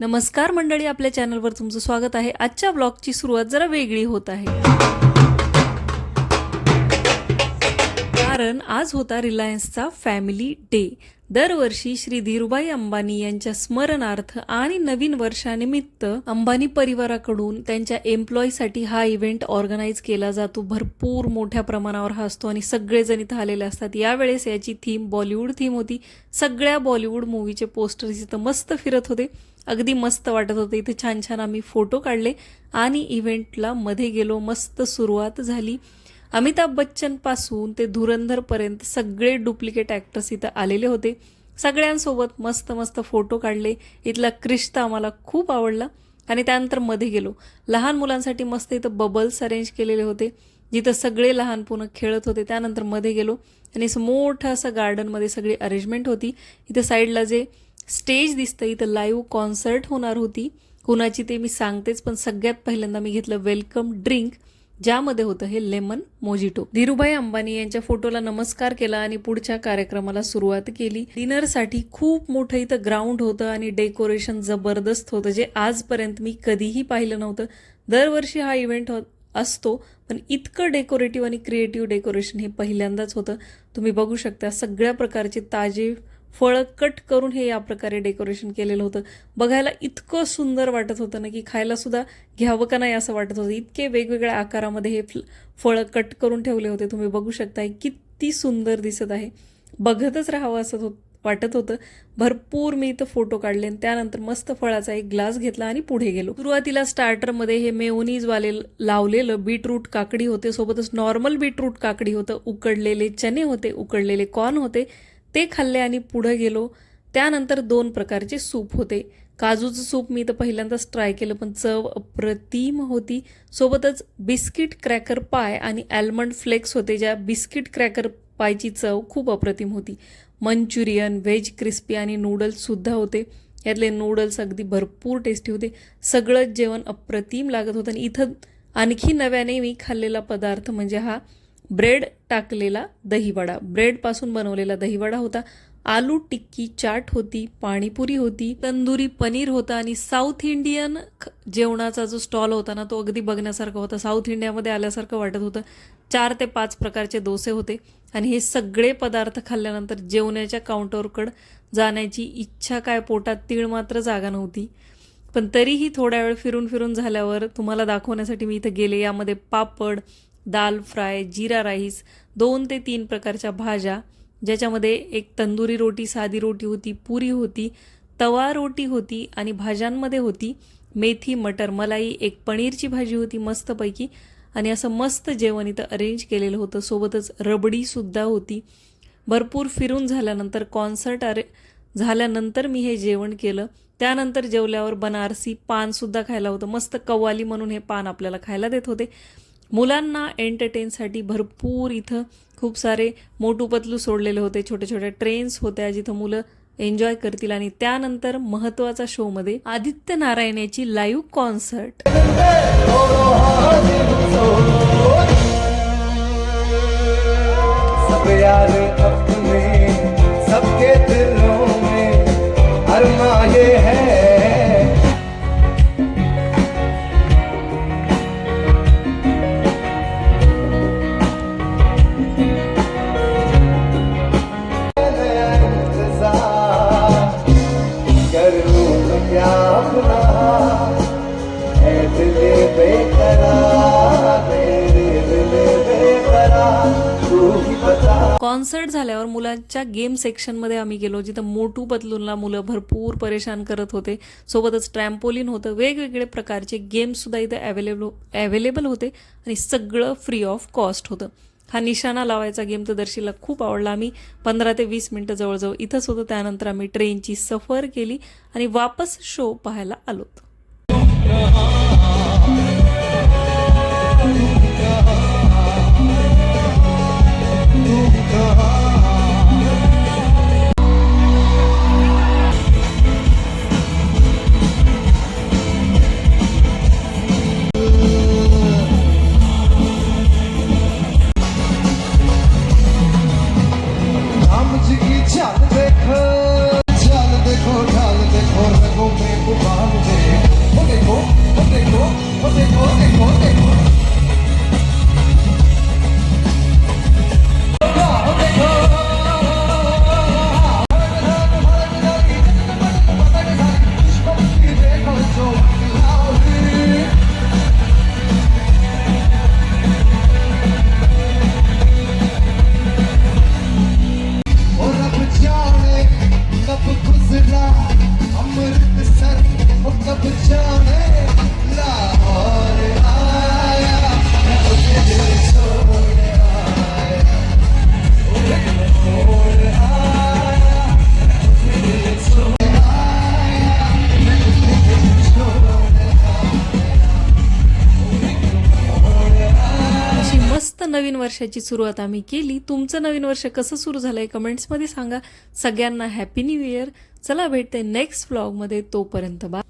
नमस्कार मंडळी, आपल्या चॅनलवर तुमचं स्वागत आहे। आजच्या ब्लॉगची सुरुवात जरा वेगळी होत आहे, कारण आज होता रिलायन्सचा फॅमिली डे। दरवर्षी श्री धीरूभाई अंबानी यांच्या स्मरणार्थ आणि नवीन वर्षानिमित्त अंबानी परिवाराकडून त्यांच्या एम्प्लॉयीसाठी हा इव्हेंट ऑर्गनाइज केला जातो। भरपूर मोठ्या प्रमाणावर हा असतो आणि सगळेजण इथं आलेले असतात। यावेळेस याची थीम बॉलिवूड थीम होती। सगळ्या बॉलिवूड मूवीचे पोस्टर्स इथं मस्त फिरत होते, अगदी मस्त वाटत होते। इथे छान छान आम्ही फोटो काढले आणि इव्हेंटला मध्ये गेलो। मस्त सुरुवात झाली। अमिताभ बच्चन पासून ते धुरंधर पर्यंत सगळे डुप्लिकेट ॲक्टर्स इथं आलेले होते। सगळ्यांसोबत मस्त मस्त फोटो काढले। इथला क्रिश तर आम्हाला खूप आवडला आणि त्यानंतर मध्ये गेलो। लहान मुलांसाठी मस्त इथं बबल्स अरेंज केलेले होते, जिथं सगळे लहान पुणे खेळत होते। त्यानंतर मध्ये गेलो आणि असं मोठं असं गार्डनमध्ये सगळी अरेंजमेंट होती। इथं साईडला जे स्टेज दिसतं, इथं लाईव्ह कॉन्सर्ट होणार होती। कुणाची ते मी सांगतेच, पण सगळ्यात पहिल्यांदा मी घेतलं वेलकम ड्रिंक, ज्यामध्ये होतं हे लेमन मोजिटो। धीरूभाई अंबानी यांच्या फोटोला नमस्कार केला आणि पुढच्या कार्यक्रमाला सुरुवात केली। डिनरसाठी खूप मोठं इथं ग्राउंड होतं आणि डेकोरेशन जबरदस्त होतं, जे आजपर्यंत मी कधीही पाहिलं नव्हतं। दरवर्षी हा इव्हेंट असतो, पण इतकं डेकोरेटिव्ह आणि क्रिएटिव्ह डेकोरेशन हे पहिल्यांदाच होतं। तुम्ही बघू शकता सगळ्या प्रकारचे ताजे फळं कट करून हे या प्रकारे डेकोरेशन केलेलं होतं। बघायला इतकं सुंदर वाटत होतं ना, की खायला सुद्धा घ्यावं का नाही असं वाटत होतं। इतके वेगवेगळ्या आकारामध्ये हे फळं कट करून ठेवले होते। तुम्ही बघू शकता किती सुंदर दिसत आहे, बघतच राहावं असं वाटत होतं। भरपूर मी इथं फोटो काढले आणि त्यानंतर मस्त फळाचा एक ग्लास घेतला आणि पुढे गेलो। सुरुवातीला स्टार्टरमध्ये हे मेयोनीजवाले लावलेलं बीटरूट काकडी होते, सोबतच नॉर्मल बीटरूट काकडी होतं, उकडलेले चणे होते, उकडलेले कॉर्न होते, ते खाल्ले आणि पुढे गेलो। त्यानंतर 2 प्रकारचे सूप होते। काजूचं सूप मी तर पहिल्यांदाच ट्राय केलं, पण चव अप्रतिम होती। सोबतच बिस्किट क्रॅकर पाय आणि आल्मंड फ्लेक्स होते, ज्या बिस्किट क्रॅकर पायची चव खूप अप्रतिम होती। मंचुरियन, व्हेज क्रिस्पी आणि नूडल्ससुद्धा होते। यातले नूडल्स अगदी भरपूर टेस्टी होते। सगळंच जेवण अप्रतिम लागत होतं। आणि इथं आणखी नव्याने मी खाल्लेला पदार्थ म्हणजे हा ब्रेड टाकलेला दहीवडा, ब्रेडपासून बनवलेला दहीवडा होता। आलू टिक्की चाट होती, पाणीपुरी होती, तंदुरी पनीर होता आणि साऊथ इंडियन जेवणाचा जो स्टॉल होता ना, तो अगदी बघण्यासारखा होता। साऊथ इंडियामध्ये आल्यासारखं वाटत होतं। 4 ते 5 प्रकारचे डोसे होते आणि हे सगळे पदार्थ खाल्ल्यानंतर जेवणाच्या काउंटरकडे जाण्याची इच्छा काय, पोटात तीळ मात्र जागा नव्हती। पण तरीही थोड्या वेळ फिरून फिरून झाल्यावर तुम्हाला दाखवण्यासाठी मी इथं गेले। यामध्ये पापड, दाल फ्राय, जीरा राईस, 2 ते 3 प्रकारच्या भाज्या, ज्याच्यामध्ये एक तंदुरी रोटी, साधी रोटी होती, पुरी होती, तवा रोटी होती आणि भाज्यांमध्ये होती मेथी मटर मलाई, एक पनीरची भाजी होती मस्तपैकी आणि असं मस्त जेवण इथं अरेंज केलेलं होतं। सोबतच रबडीसुद्धा होती। भरपूर फिरून झाल्यानंतर कॉन्सर्ट झाल्यानंतर मी हे जेवण केलं। त्यानंतर जेवल्यावर बनारसी पानसुद्धा खायला होतं। मस्त कव्वाली म्हणून हे पान आपल्याला खायला देत होते। मुलांना एंटरटेनसाठी भरपूर इथं खूप सारे मोटू पतलू सोडलेले होते, छोटे छोटे ट्रेन्स होत्या, जिथं मुलं एन्जॉय करतील। आणि त्यानंतर महत्त्वाचा शोमध्ये आदित्य नारायण याची लाईव्ह कॉन्सर्ट। कॉन्सर्ट झाल्यावर मुलांच्या गेम सेक्शनमध्ये आम्ही गेलो, जिथं मोटू पतलूनला मुलं भरपूर परेशान करत होते। सोबतच ट्रॅम्पोलिन होतं, वेगवेगळे प्रकारचे गेम्ससुद्धा इथं अवेलेबल होते आणि सगळं फ्री ऑफ कॉस्ट होतं। हा निशाणा लावायचा गेम तर दर्शीला खूप आवडला। आम्ही 15 ते 20 मिनटं जवळजवळ इथंच होतो। त्यानंतर आम्ही ट्रेनची सफर केली आणि वापस शो पाहायला आलो। चाल देखो रगों में गुबार अब जाने लाहौर आया, मैं उसे दिल छोड़ आया, छोड़ आया, मैं उसे दिल छोड़ आया, मैं उसे दिल छोड़ अशी मस्त नवीन वर्षाची सुरुवात आम्ही केली. तुमचं नवीन वर्ष कसं सुरू झालंय कमेंट्समध्ये सांगा. सगळ्यांना हॅपी न्यू इयर. चला भेटते नेक्स्ट व्लॉगमध्ये. तोपर्यंत बा.